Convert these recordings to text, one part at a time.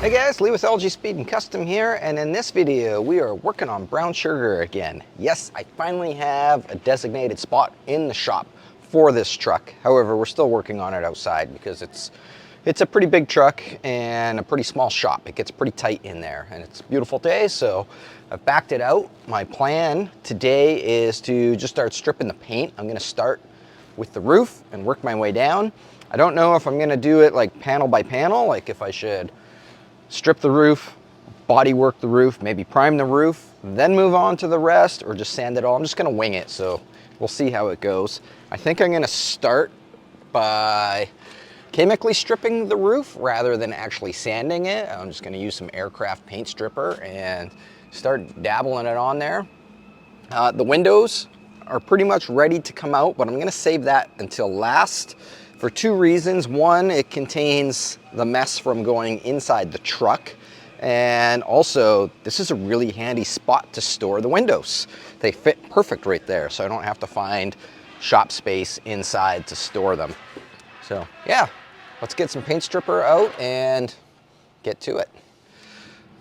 Hey guys, Lee with LG Speed and Custom here, and in this video we are working on brown sugar again. Yes, I finally have a designated spot in the shop for this truck. However, we're still working on it outside because it's a pretty big truck and a pretty small shop. It gets pretty tight in there, and it's a beautiful day, so I've backed it out. My plan today is to just start stripping the paint. I'm gonna start with the roof and work my way down. I don't know if I'm gonna do it like panel by panel, like if I should strip the roof, body work the roof, maybe prime the roof, then move on to the rest, or just sand it all. I'm just gonna wing it, so we'll see how it goes. I think I'm gonna start by chemically stripping the roof rather than actually sanding it. I'm just gonna use some aircraft paint stripper and start dabbling it on there. The windows are pretty much ready to come out, but I'm gonna save that until last. For two reasons. One, it contains the mess from going inside the truck. And also, this is a really handy spot to store the windows. They fit perfect right there, so I don't have to find shop space inside to store them. So yeah, let's get some paint stripper out and get to it.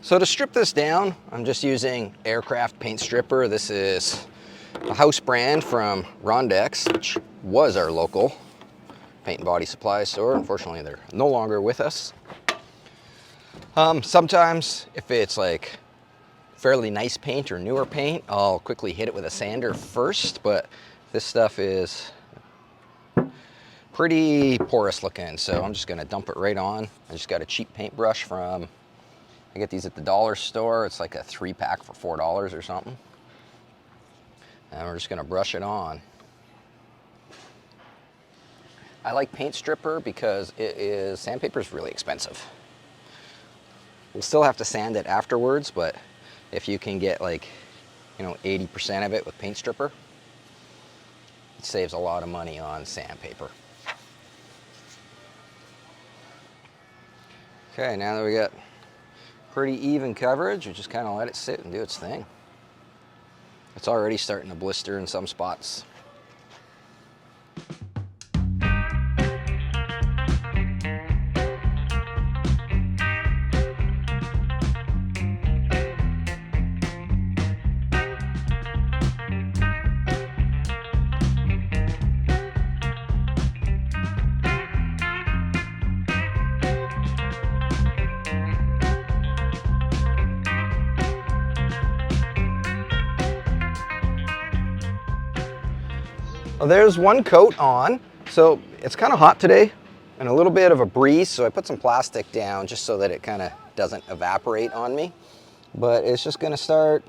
So to strip this down, I'm just using aircraft paint stripper. This is a house brand from Rondex, which was our local paint and body supply store. Unfortunately, they're no longer with us. Sometimes if it's like fairly nice paint or newer paint, I'll quickly hit it with a sander first, but this stuff is pretty porous looking, so I'm just gonna dump it right on. I just got a cheap paintbrush from, I get these at the dollar store. It's like a 3-pack for $4 or something. And we're just gonna brush it on. I like paint stripper because sandpaper is really expensive. We'll still have to sand it afterwards, but if you can get like, 80% of it with paint stripper, it saves a lot of money on sandpaper. Okay, now that we got pretty even coverage, we just kind of let it sit and do its thing. It's already starting to blister in some spots. Well, there's one coat on. So it's kind of hot today and a little bit of a breeze, so I put some plastic down just so that it kind of doesn't evaporate on me. But it's just gonna start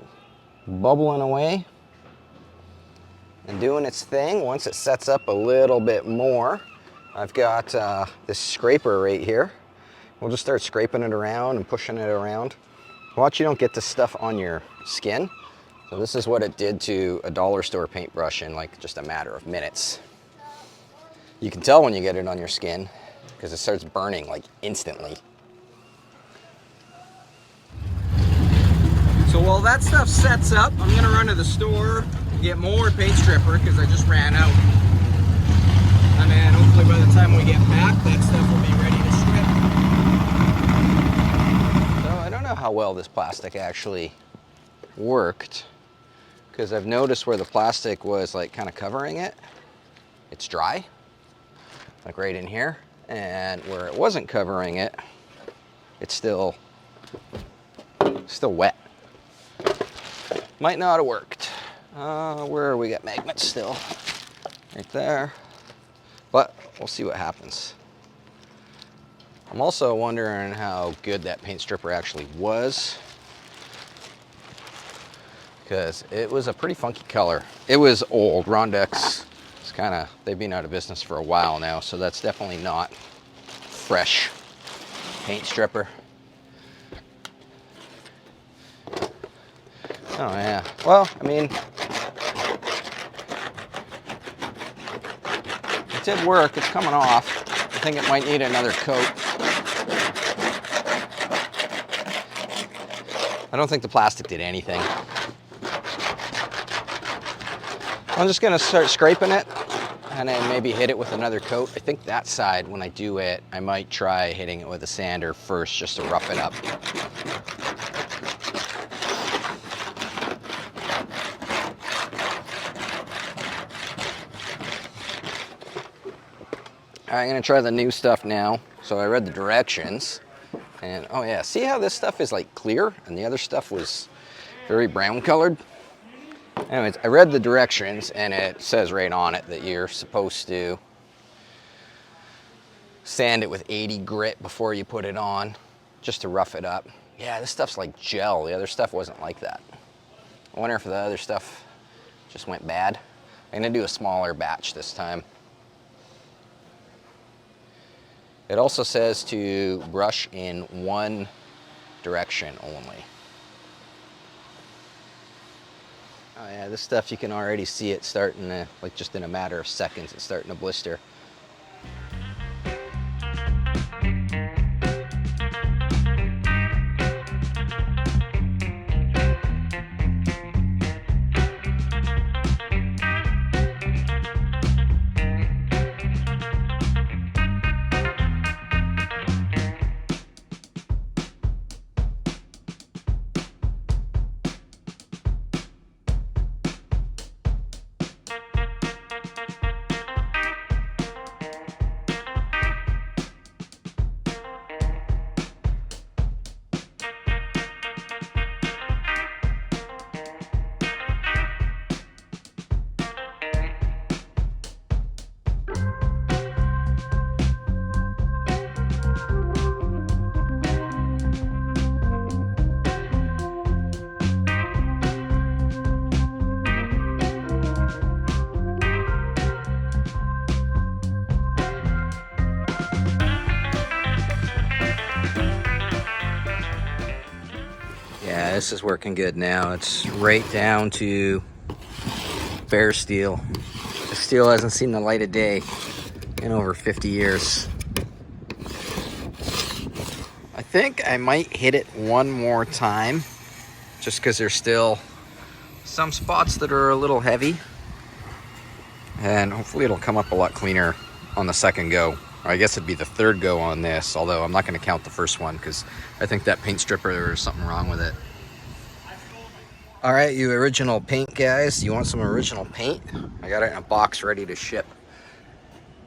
bubbling away and doing its thing. Once it sets up a little bit more, I've got this scraper right here. We'll just start scraping it around and pushing it around. Watch you don't get this stuff on your skin. So this is what it did to a dollar store paintbrush in like just a matter of minutes. You can tell when you get it on your skin because it starts burning like instantly. So while that stuff sets up, I'm gonna run to the store and get more paint stripper because I just ran out. And then hopefully by the time we get back, that stuff will be ready to strip. So I don't know how well this plastic actually worked, because I've noticed where the plastic was like kind of covering it, it's dry, like right in here, and where it wasn't covering it, it's still wet. Might not have worked. Where we got magnets still, right there, but we'll see what happens. I'm also wondering how good that paint stripper actually was, because it was a pretty funky color. It was old. Rondex, they've been out of business for a while now, so that's definitely not fresh paint stripper. Oh yeah, well, I mean, it did work. It's coming off. I think it might need another coat. I don't think the plastic did anything. I'm just gonna start scraping it and then maybe hit it with another coat. I think that side, when I do it, I might try hitting it with a sander first just to rough it up. All right, I'm gonna try the new stuff now. So I read the directions, and oh yeah, see how this stuff is like clear and the other stuff was very brown colored? Anyways, I read the directions and it says right on it that you're supposed to sand it with 80 grit before you put it on, just to rough it up. Yeah, this stuff's like gel. The other stuff wasn't like that. I wonder if the other stuff just went bad. I'm gonna do a smaller batch this time. It also says to brush in one direction only. Oh yeah, this stuff you can already see it starting to, like just in a matter of seconds, it's starting to blister. Yeah, this is working good now. It's right down to bare steel. The steel hasn't seen the light of day in over 50 years. I think I might hit it one more time, just because there's still some spots that are a little heavy. And hopefully it'll come up a lot cleaner on the second go. Or I guess it'd be the third go on this, although I'm not going to count the first one because I think that paint stripper, there's something wrong with it. All right, you original paint guys, you want some original paint? I got it in a box ready to ship.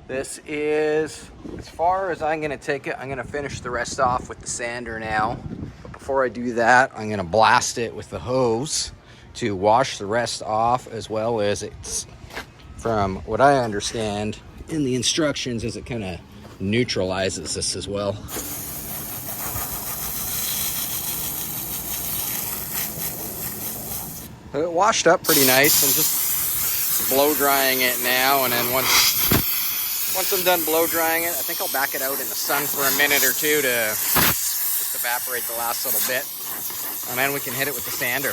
This is as far as I'm going to take it. I'm going to finish the rest off with the sander now. But before I do that, I'm going to blast it with the hose to wash the rest off, as well as it's, from what I understand in the instructions, is it kind of neutralizes this as well. But it washed up pretty nice. I'm just blow drying it now, and then once I'm done blow drying it, I think I'll back it out in the sun for a minute or two to just evaporate the last little bit, and then we can hit it with the sander.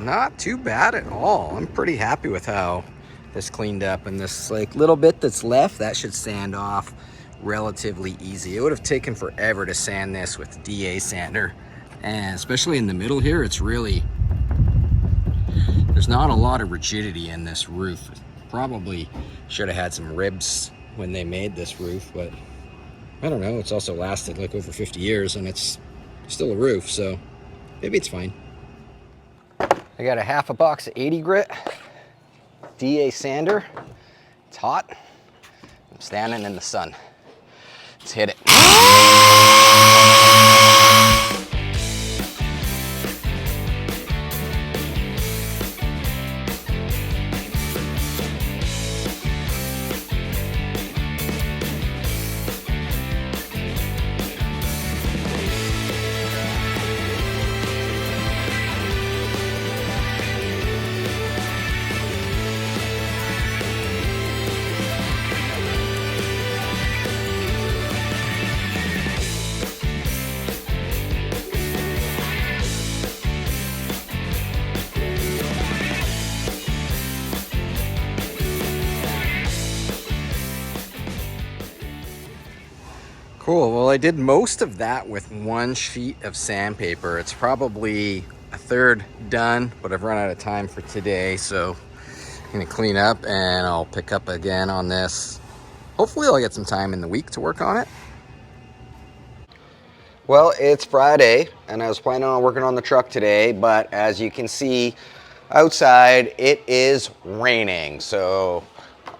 Not too bad at all. I'm pretty happy with how this cleaned up, and this like little bit that's left, that should sand off relatively easy. It would have taken forever to sand this with the DA sander, and especially in the middle here, it's really, there's not a lot of rigidity in this roof. Probably should have had some ribs when they made this roof, but I don't know. It's also lasted like over 50 years and it's still a roof, so maybe it's fine. I got a half a box of 80 grit DA sander. It's hot. I'm standing in the sun. Let's hit it. Cool. Well, I did most of that with one sheet of sandpaper. It's probably a third done, but I've run out of time for today, so I'm gonna clean up and I'll pick up again on this. Hopefully I'll get some time in the week to work on it. Well, it's Friday and I was planning on working on the truck today, but as you can see outside, it is raining. So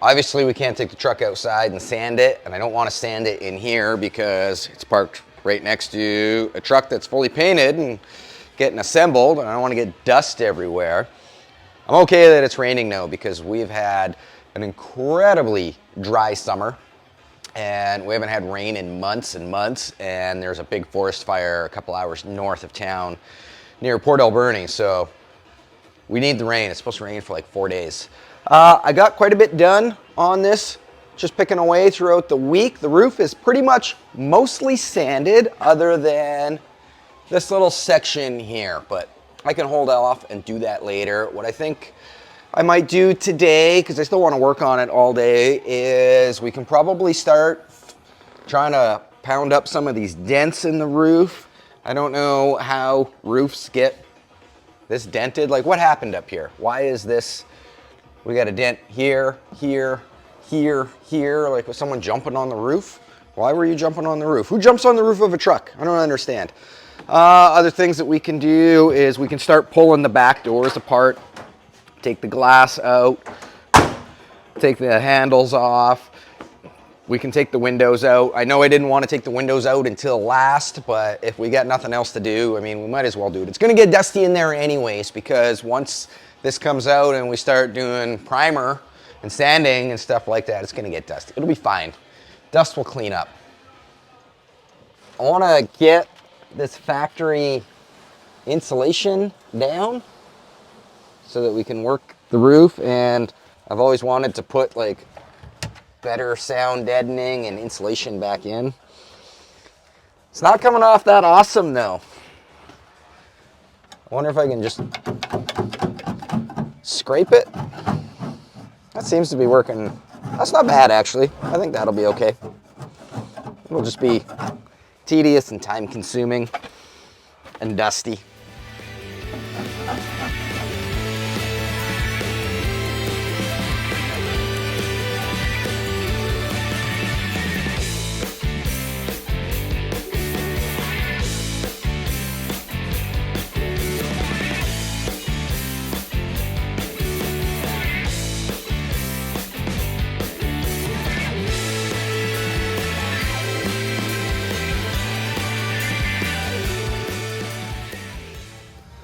obviously we can't take the truck outside and sand it, and I don't want to sand it in here because it's parked right next to a truck that's fully painted and getting assembled, and I don't want to get dust everywhere. I'm okay that it's raining though, because we've had an incredibly dry summer and we haven't had rain in months and months, and there's a big forest fire a couple hours north of town near Port Alberni, so we need the rain. It's supposed to rain for like 4 days. I got quite a bit done on this, just picking away throughout the week. The roof is pretty much mostly sanded other than this little section here, but I can hold off and do that later. What I think I might do today, because I still want to work on it all day, is we can probably start trying to pound up some of these dents in the roof. I don't know how roofs get this dented. Like, what happened up here? Why is this? We got a dent here, here, here, here. Like, was someone jumping on the roof? Why were you jumping on the roof? Who jumps on the roof of a truck? I don't understand. Other things that we can do is we can start pulling the back doors apart, take the glass out, take the handles off. We can take the windows out. I know I didn't want to take the windows out until last, but if we got nothing else to do, I mean, we might as well do it. It's going to get dusty in there anyways, because once this comes out and we start doing primer and sanding and stuff like that, it's going to get dusty. It'll be fine. Dust will clean up. I want to get this factory insulation down so that we can work the roof, and I've always wanted to put like better sound deadening and insulation back in. It's not coming off that awesome though. I wonder if I can just scrape it. That seems to be working. That's not bad actually. I think that'll be okay. It'll just be tedious and time consuming and dusty.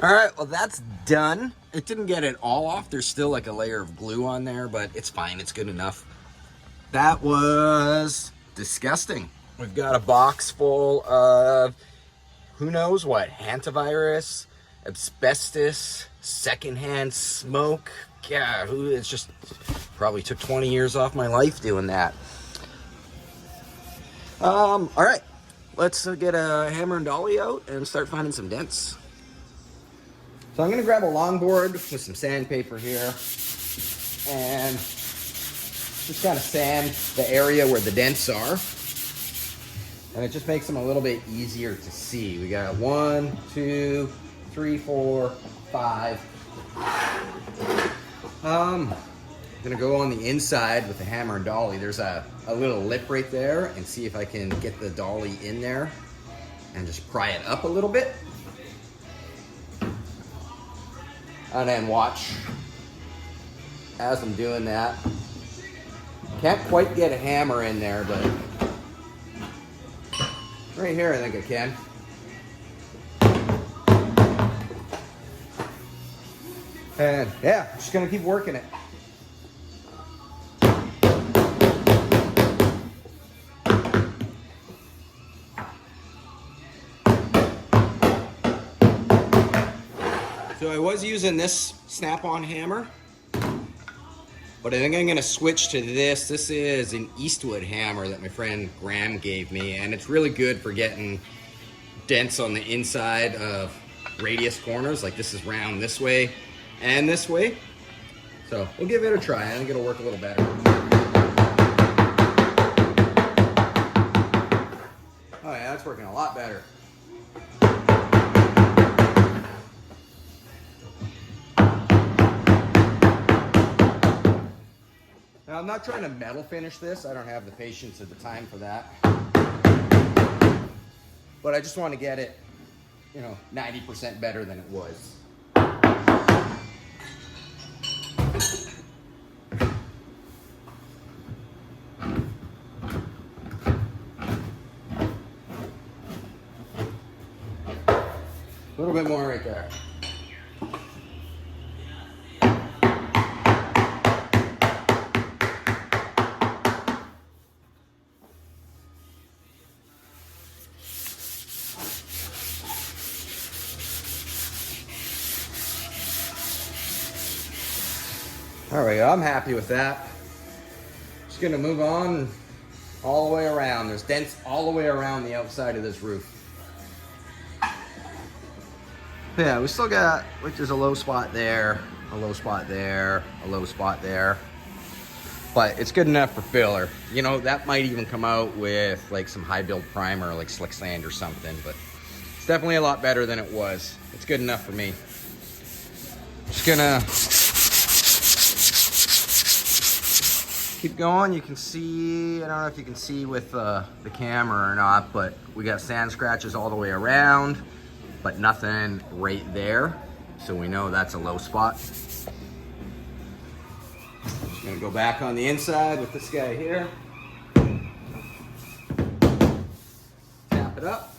All right, well that's done. It didn't get it all off. There's still like a layer of glue on there, but it's fine, it's good enough. That was disgusting. We've got a box full of who knows what, hantavirus, asbestos, secondhand smoke. Yeah, it's just probably took 20 years off my life doing that. All right, let's get a hammer and dolly out and start finding some dents. So I'm gonna grab a longboard with some sandpaper here and just kind of sand the area where the dents are. And it just makes them a little bit easier to see. We got 1, 2, 3, 4, 5. I'm gonna go on the inside with the hammer and dolly. There's a little lip right there, and see if I can get the dolly in there and just pry it up a little bit. And then watch as I'm doing that. Can't quite get a hammer in there, but right here I think I can. And yeah, just gonna keep working it. So I was using this snap-on hammer, but I think I'm gonna switch to this. This is an Eastwood hammer that my friend Graham gave me, and it's really good for getting dents on the inside of radius corners. Like this is round this way and this way. So we'll give it a try. I think it'll work a little better. yeah, that's working a lot better. Now, I'm not trying to metal finish this. I don't have the patience or the time for that. But I just want to get it, 90% better than it was. A little bit more right there. There we go, I'm happy with that. Just gonna move on all the way around. There's dents all the way around the outside of this roof. Yeah, we still got, like, there's a low spot there, a low spot there, a low spot there. But it's good enough for filler. That might even come out with like some high build primer, like slick sand or something, but it's definitely a lot better than it was. It's good enough for me. Just gonna keep going. You can see, I don't know if you can see with the camera or not, but we got sand scratches all the way around, but nothing right there. So we know that's a low spot. Just gonna go back on the inside with this guy here. Tap it up.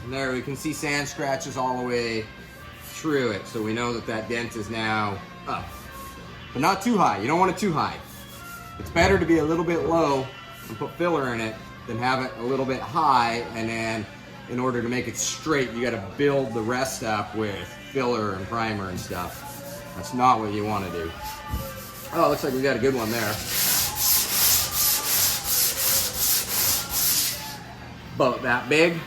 And there we can see sand scratches all the way through it. So we know that that dent is now up. But not too high. You don't want it too high. It's better to be a little bit low and put filler in it than have it a little bit high, and then in order to make it straight, you gotta build the rest up with filler and primer and stuff. That's not what you wanna do. Oh, looks like we got a good one there. About that big.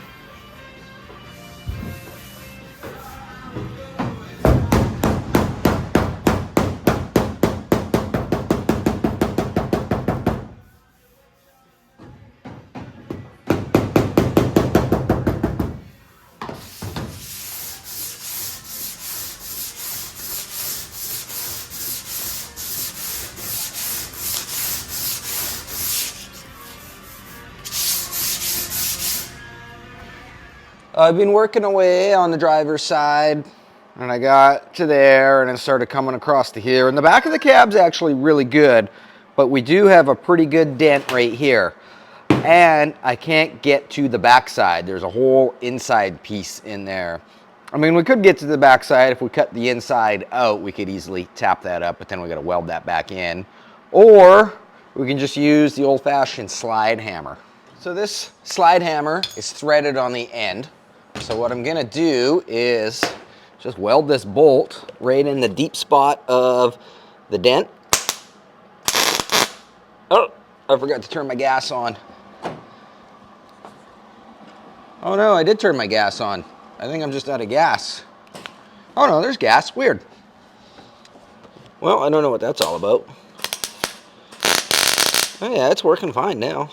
I've been working away on the driver's side, and I got to there and it started coming across to here. And the back of the cab's actually really good, but we do have a pretty good dent right here. And I can't get to the back side. There's a whole inside piece in there. I mean, we could get to the back side. If we cut the inside out, we could easily tap that up, but then we gotta weld that back in. Or we can just use the old-fashioned slide hammer. So this slide hammer is threaded on the end. So what I'm gonna do is just weld this bolt right in the deep spot of the dent. Oh, I forgot to turn my gas on. Oh no, I did turn my gas on. I think I'm just out of gas. Oh no, there's gas, weird. Well, I don't know what that's all about. Oh yeah, it's working fine now.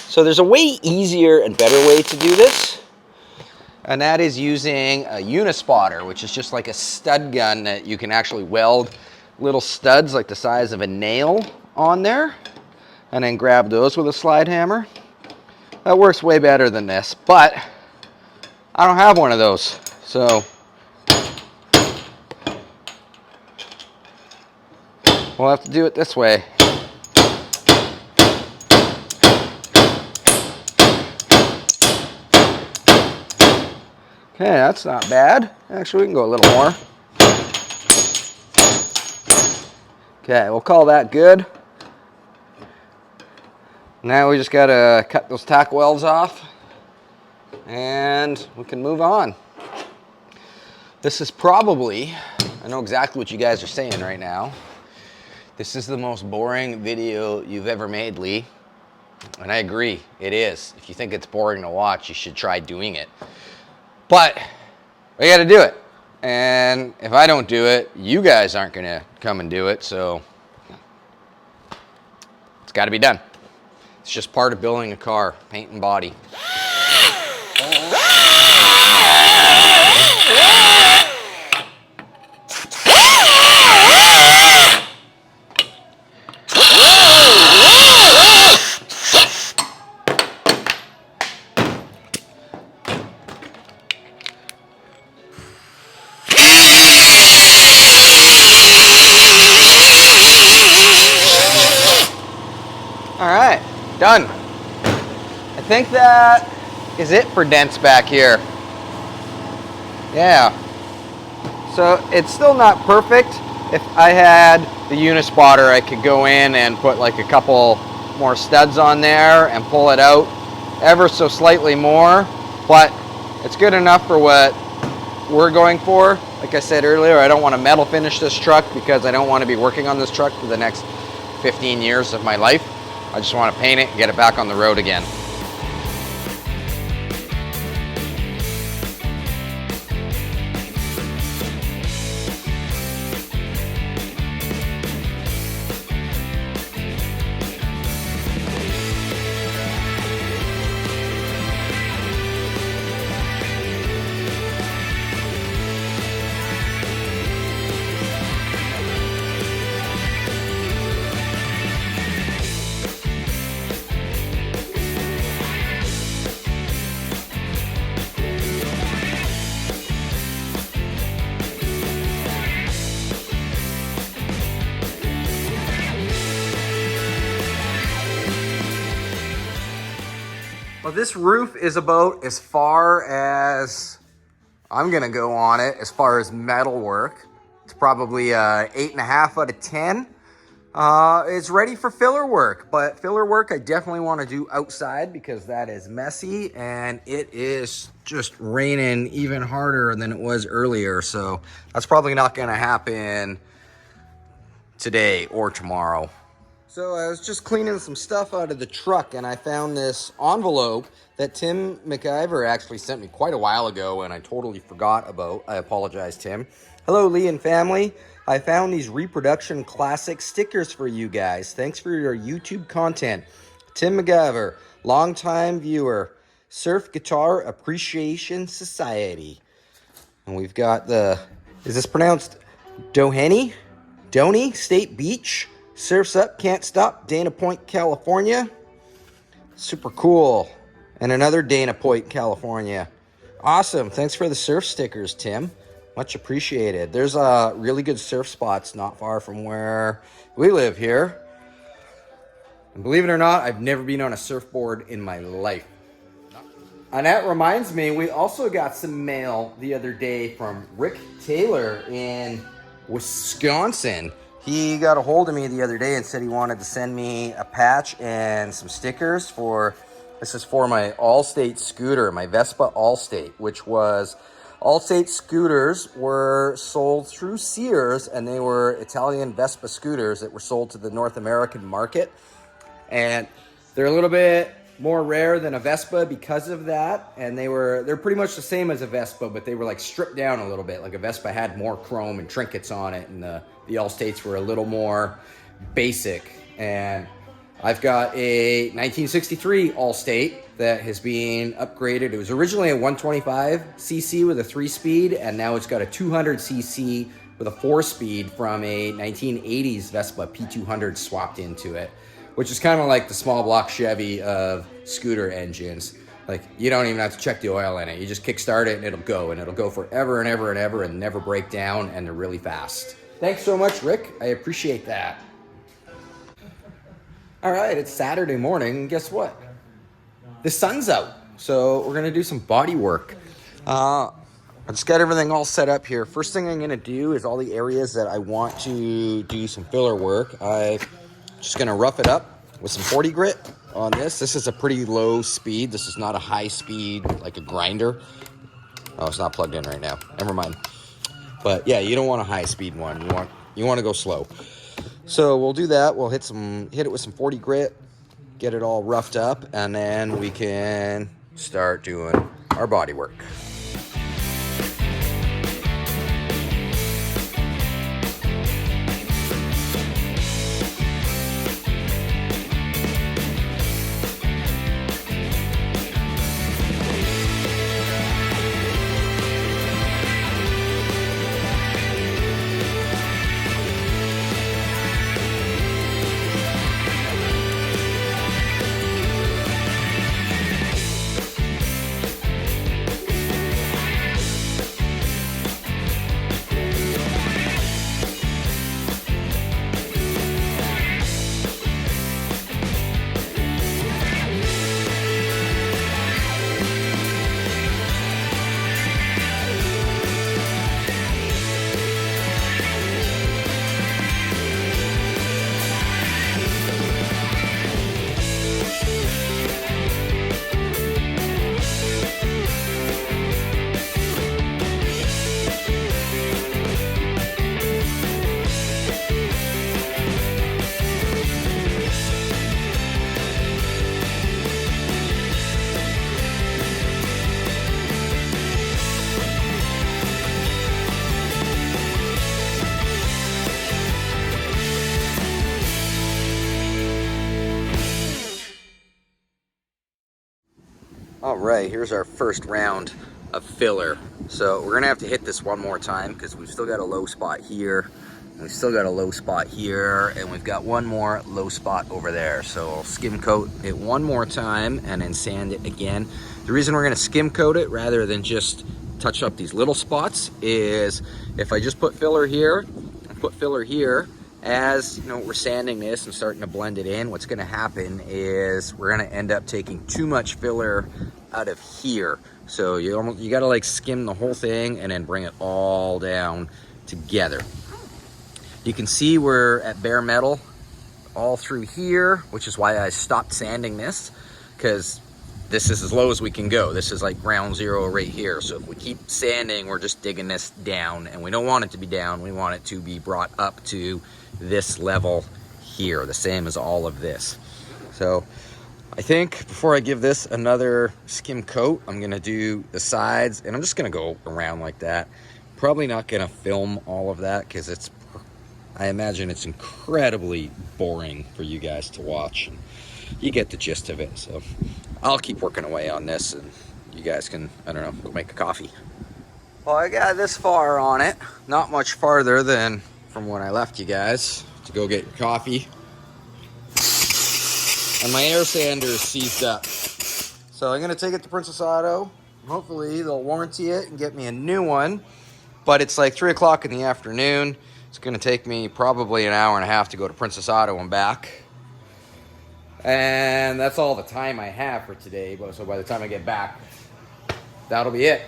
So there's a way easier and better way to do this, and that is using a unispotter, which is just like a stud gun that you can actually weld little studs like the size of a nail on there, and then grab those with a slide hammer. That works way better than this, but I don't have one of those, so we'll have to do it this way. Okay, that's not bad. Actually, we can go a little more. Okay, we'll call that good. Now we just gotta cut those tack welds off and we can move on. This is probably, I know exactly what you guys are saying right now. This is the most boring video you've ever made, Lee. And I agree, it is. If you think it's boring to watch, you should try doing it. But we gotta do it. And if I don't do it, you guys aren't gonna come and do it, so it's gotta be done. It's just part of building a car, paint and body. All right, done. I think that is it for dents back here. Yeah. So it's still not perfect. If I had the Unispotter, I could go in and put like a couple more studs on there and pull it out ever so slightly more, but it's good enough for what we're going for. Like I said earlier, I don't want to metal finish this truck because I don't want to be working on this truck for the next 15 years of my life. I just want to paint it and get it back on the road again. Well, this roof is about as far as I'm gonna go on it as far as metal work. It's probably 8.5 out of 10. It's ready for filler work, but filler work I definitely want to do outside because that is messy and it is just raining even harder than it was earlier. So that's probably not gonna happen today or tomorrow. So I was just cleaning some stuff out of the truck and I found this envelope that Tim McIver actually sent me quite a while ago and I totally forgot about. I apologize, Tim. Hello, Lee and family. I found these reproduction classic stickers for you guys. Thanks for your YouTube content. Tim McIver, longtime viewer, Surf Guitar Appreciation Society. And we've got the, is this pronounced Doheny? Donny State Beach? Surf's Up, Can't Stop, Dana Point, California. Super cool. And another Dana Point, California. Awesome. Thanks for the surf stickers, Tim. Much appreciated. There's really good surf spots not far from where we live here. And believe it or not, I've never been on a surfboard in my life. And that reminds me, we also got some mail the other day from Rick Taylor in Wisconsin. He got a hold of me the other day and said he wanted to send me a patch and some stickers for, this is for my Allstate scooter, my Vespa Allstate, which was, Allstate scooters were sold through Sears and they were Italian Vespa scooters that were sold to the North American market. And they're a little bit more rare than a Vespa because of that. And they're pretty much the same as a Vespa, but they were like stripped down a little bit. Like a Vespa had more chrome and trinkets on it, and the Allstates were a little more basic. And I've got a 1963 Allstate that has been upgraded. It was originally a 125cc with a 3-speed, and now it's got a 200cc with a 4-speed from a 1980s Vespa P200 swapped into it, which is kind of like the small block Chevy of scooter engines. Like, you don't even have to check the oil in it. You just kickstart it and it'll go forever and ever and ever and never break down, and they're really fast. Thanks so much, Rick. I appreciate that. All right, it's Saturday morning, and guess what? The sun's out, so we're gonna do some body work. I just got everything all set up here. First thing I'm gonna do is all the areas that I want to do some filler work. I'm just gonna rough it up with some 40 grit on this. This is a pretty low speed. This is not a high speed, like a grinder. Oh, it's not plugged in right now. Never mind. But yeah, you don't want a high speed one. You want to go slow. So we'll do that. We'll hit it with some 40 grit, get it all roughed up, and then we can start doing our body work. All right, here's our first round of filler. So we're gonna have to hit this one more time because we've still got a low spot here. We've still got a low spot here, and we've got one more low spot over there. So I'll skim coat it one more time and then sand it again. The reason we're gonna skim coat it rather than just touch up these little spots is if I just put filler here and put filler here, as you know, we're sanding this and starting to blend it in, what's gonna happen is we're gonna end up taking too much filler out of here. So you gotta like skim the whole thing and then bring it all down together. You can see we're at bare metal all through here, which is why I stopped sanding this, because this is as low as we can go. This is like ground zero right here. So if we keep sanding, we're just digging this down, and we don't want it to be down. We want it to be brought up to this level here, the same as all of this. So I think before I give this another skim coat, I'm gonna do the sides, and I'm just gonna go around like that. Probably not gonna film all of that because I imagine it's incredibly boring for you guys to watch. You get the gist of it. So I'll keep working away on this, and you guys can, I don't know, go make a coffee. Well, I got this far on it, not much farther than from when I left you guys to go get your coffee. And my air sander is seized up. So I'm gonna take it to Princess Auto. Hopefully they'll warranty it and get me a new one. But it's like 3 o'clock in the afternoon. It's gonna take me probably an hour and a half to go to Princess Auto and back. And that's all the time I have for today. So by the time I get back, that'll be it.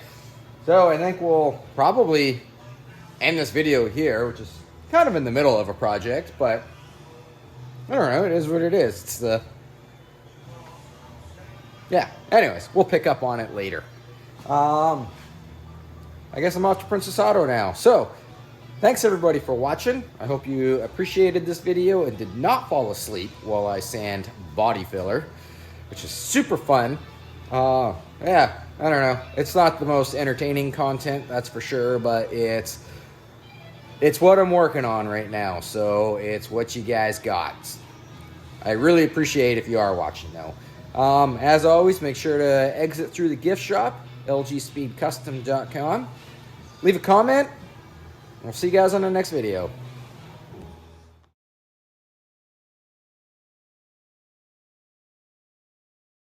So I think we'll probably end this video here, which is kind of in the middle of a project, but I don't know, it is what it is. It's yeah, anyways, we'll pick up on it later. I guess I'm off to Princess Auto now. So thanks everybody for watching. I hope you appreciated this video and did not fall asleep while I sand body filler, which is super fun. Yeah, I don't know. It's not the most entertaining content, that's for sure, but it's what I'm working on right now, so it's what you guys got. I really appreciate if you are watching though. As always, make sure to exit through the gift shop, lgspeedcustom.com. Leave a comment. We'll see you guys on the next video.